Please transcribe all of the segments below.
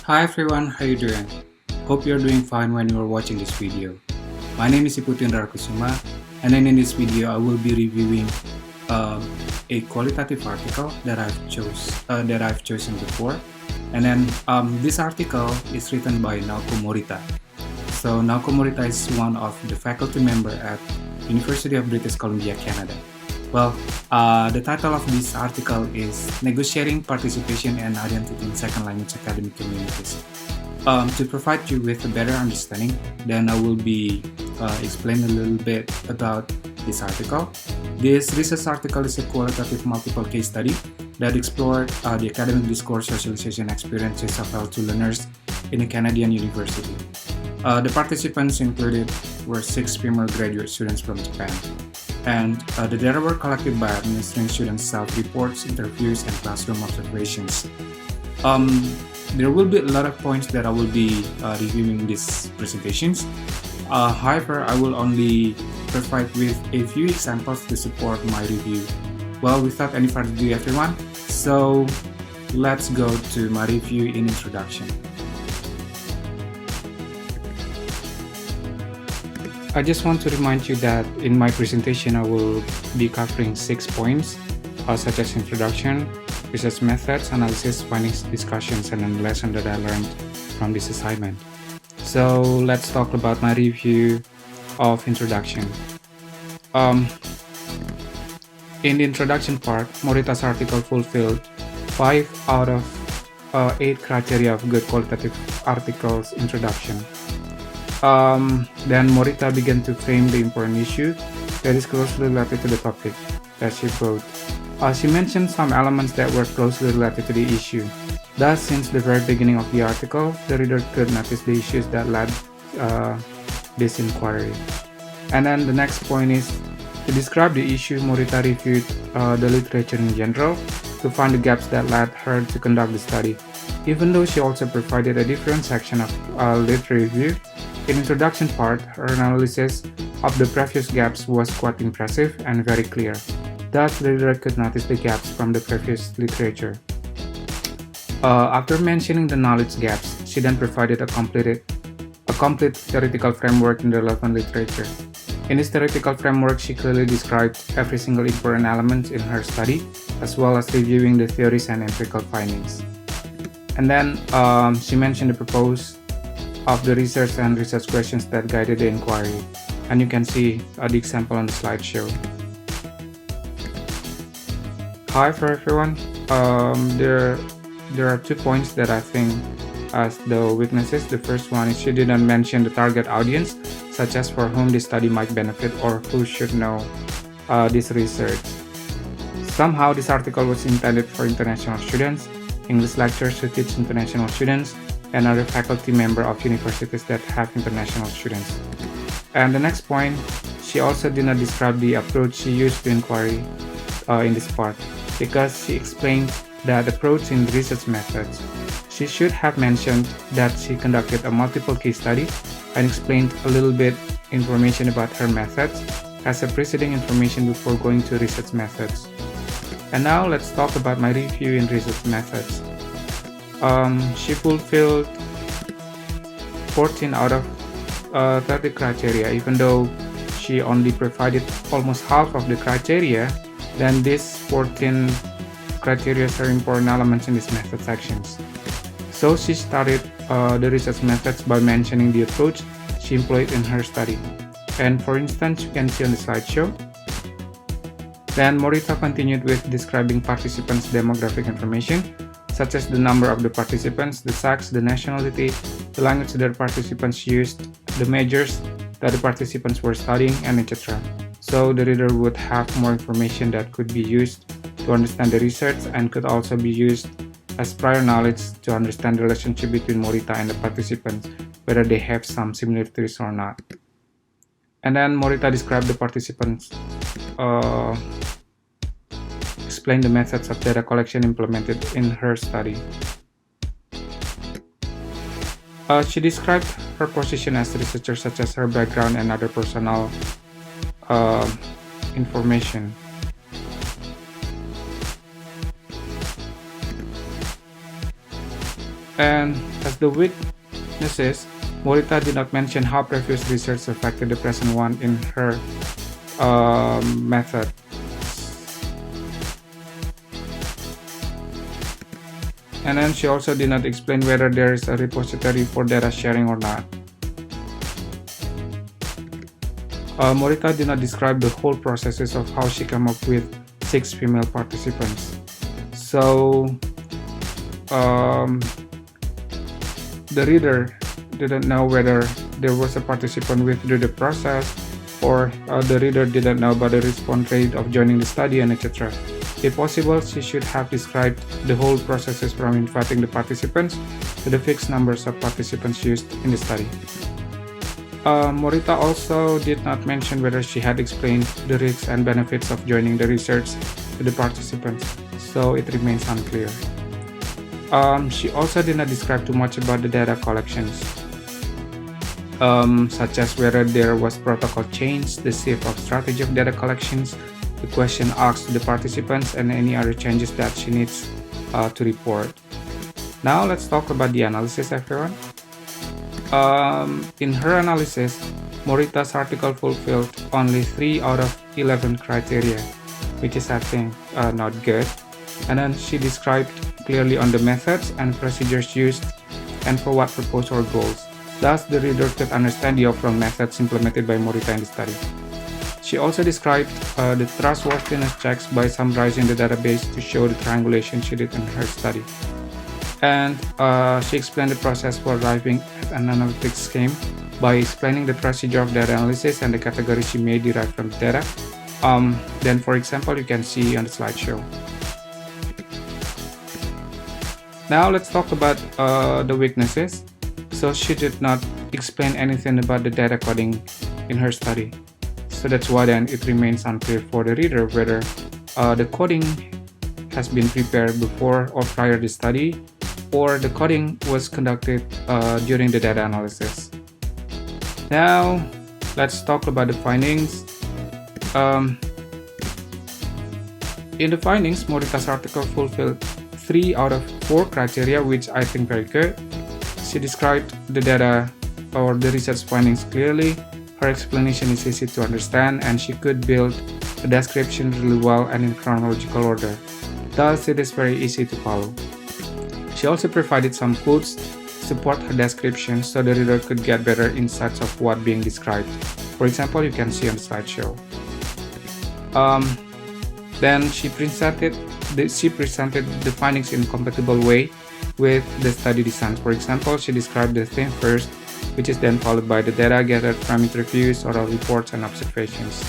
Hi everyone, how you doing? Hope you're doing fine when you're watching this video. My name is Iputin Kusuma, and then in this video I will be reviewing a qualitative article that I've chosen before. And then this article is written by Naoko Morita. So Naoko Morita is one of the faculty member at University of British Columbia, Canada. Well, the title of this article is Negotiating Participation and Identity in Second Language Academic Communities. To provide you with a better understanding, then I will be explaining a little bit about this article. This research article is a qualitative multiple case study that explored the academic discourse socialization experiences of L2 learners in a Canadian university. The participants included were 6 female graduate students from Japan. And the data were collected by administering students' self-reports, interviews, and classroom observations. There will be a lot of points that I will be reviewing these presentations. However, I will only provide with a few examples to support my review. Well, without any further ado, everyone, so let's go to my review in introduction. I just want to remind you that in my presentation I will be covering 6 points such as introduction, research methods, analysis, findings, discussions, and then lesson that I learned from this assignment. So let's talk about my review of introduction. In the introduction part, Morita's article fulfilled 5 out of 8 criteria of good qualitative articles introduction. Then Morita began to frame the important issue that is closely related to the topic that she wrote. She mentioned some elements that were closely related to the issue. Thus, since the very beginning of the article, the reader could notice the issues that led this inquiry. And then the next point is to describe the issue. Morita reviewed the literature in general to find the gaps that led her to conduct the study. Even though she also provided a different section of literature review, in introduction part, her analysis of the previous gaps was quite impressive and very clear. Thus, the reader could notice the gaps from the previous literature. After mentioning the knowledge gaps, she then provided a complete theoretical framework in the relevant literature. In this theoretical framework, she clearly described every single important element in her study, as well as reviewing the theories and empirical findings. And then she mentioned the purpose of the research and research questions that guided the inquiry, and you can see the example on the slideshow. However, everyone, there are 2 points that I think as the weaknesses. The first one is she didn't mention the target audience, such as for whom this study might benefit or who should know this research. Somehow, this article was intended for international students, English lecturers who teach international students, and other faculty member of universities that have international students. And the next point, she also did not describe the approach she used to inquiry in this part, because she explained that approach in research methods. She should have mentioned that she conducted a multiple case study and explained a little bit information about her methods as a preceding information before going to research methods. And now let's talk about my review in research methods. She fulfilled 14 out of 30 criteria. Even though she only provided almost half of the criteria, then these 14 criteria are important elements in these method sections. So she started the research methods by mentioning the approach she employed in her study. And for instance, you can see on the slideshow. Then Morita continued with describing participants' demographic information, such as the number of the participants, the sex, the nationality, the language that participants used, the majors that the participants were studying, and etc. So the reader would have more information that could be used to understand the research and could also be used as prior knowledge to understand the relationship between Morita and the participants, whether they have some similarities or not. And then Morita described the participants, explained the methods of data collection implemented in her study. She described her position as a researcher, such as her background and other personal information. And as the witnesses, Morita did not mention how previous research affected the present one in her method. And then she also did not explain whether there is a repository for data sharing or not. Morita did not describe the whole processes of how she came up with 6 female participants. So the reader didn't know whether there was a participant withdrew the process, or the reader didn't know about the response rate of joining the study, and etc. If possible, she should have described the whole processes from inviting the participants to the fixed numbers of participants used in the study. Morita also did not mention whether she had explained the risks and benefits of joining the research to the participants, so it remains unclear. She also did not describe too much about the data collections, such as whether there was protocol change, the shift of strategy of data collections, the question asked to the participants, and any other changes that she needs to report. Now let's talk about the analysis, everyone. In her analysis, Morita's article fulfilled only 3 out of 11 criteria, which is, I think, not good. And then she described clearly on the methods and procedures used and for what purpose or goals. Thus, the reader could understand the overall methods implemented by Morita in the study. She also described the trustworthiness checks by summarizing the database to show the triangulation she did in her study. And she explained the process for arriving at an analytic scheme by explaining the procedure of data analysis and the categories she may derive from the data. Then, for example, you can see on the slideshow. Now let's talk about the weaknesses. So she did not explain anything about the data coding in her study. So that's why then it remains unclear for the reader whether the coding has been prepared before or prior to the study, or the coding was conducted during the data analysis. Now let's talk about the findings. In the findings, Morita's article fulfilled 3 out of 4 criteria, which I think very good. She described the data or the research findings clearly. Her explanation is easy to understand, and she could build a description really well and in chronological order. Thus, it is very easy to follow. She also provided some quotes to support her description so the reader could get better insights of what being described. For example, you can see on the slideshow. Then she presented the findings in a compatible way with the study design. For example, she described the theme first, which is then followed by the data gathered from interviews, oral reports, and observations.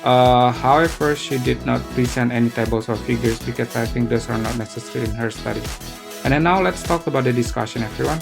However, she did not present any tables or figures because I think those are not necessary in her study. And then now let's talk about the discussion, everyone.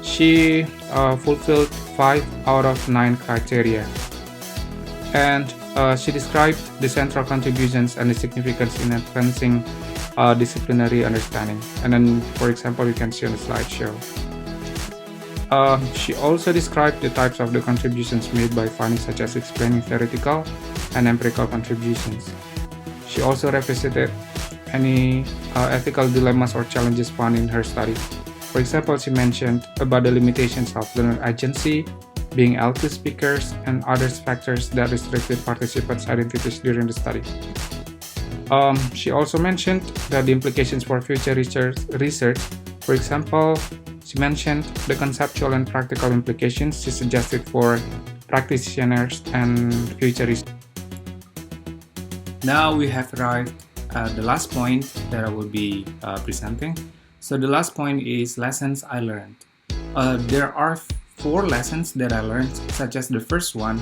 She fulfilled 5 out of 9 criteria. And she described the central contributions and the significance in advancing disciplinary understanding. And then, for example, you can see on the slideshow. She also described the types of the contributions made by findings, such as explaining theoretical and empirical contributions. She also revisited any ethical dilemmas or challenges found in her study. For example, she mentioned about the limitations of learner agency, being L2 speakers, and other factors that restricted participants' identities during the study. She also mentioned that the implications for future research. For example, she mentioned the conceptual and practical implications she suggested for practitioners and future research. Now we have arrived at the last point that I will be presenting. So the last point is lessons I learned. There are 4 lessons that I learned, such as the first one.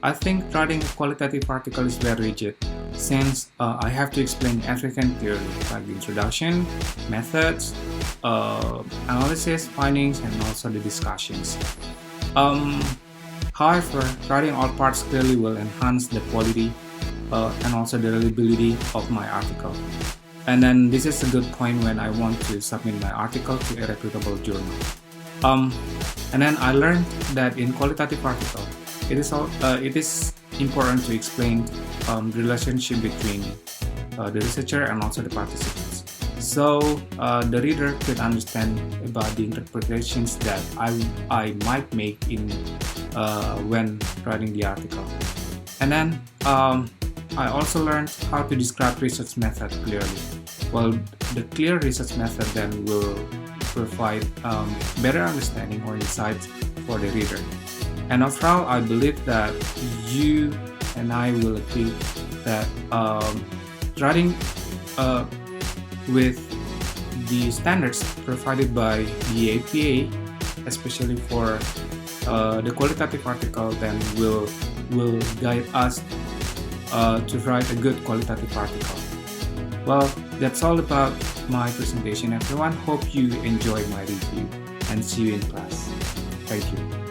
I think writing a qualitative article is very rigid, since I have to explain everything clearly, like the introduction, methods, analysis, findings, and also the discussions. However, writing all parts clearly will enhance the quality and also the reliability of my article. And then this is a good point when I want to submit my article to a reputable journal. And then I learned that in qualitative article, it is important to explain the relationship between the researcher and also the participants. so the reader could understand about the interpretations that I might make in when writing the article. And then I also learned how to describe research method clearly. Well, the clear research method then will provide better understanding or insights for the reader. And overall, I believe that you and I will agree that writing with the standards provided by the APA, especially for the qualitative article, then will guide us to write a good qualitative article. Well, that's all about my presentation, everyone. Hope you enjoyed my review and see you in class. Thank you.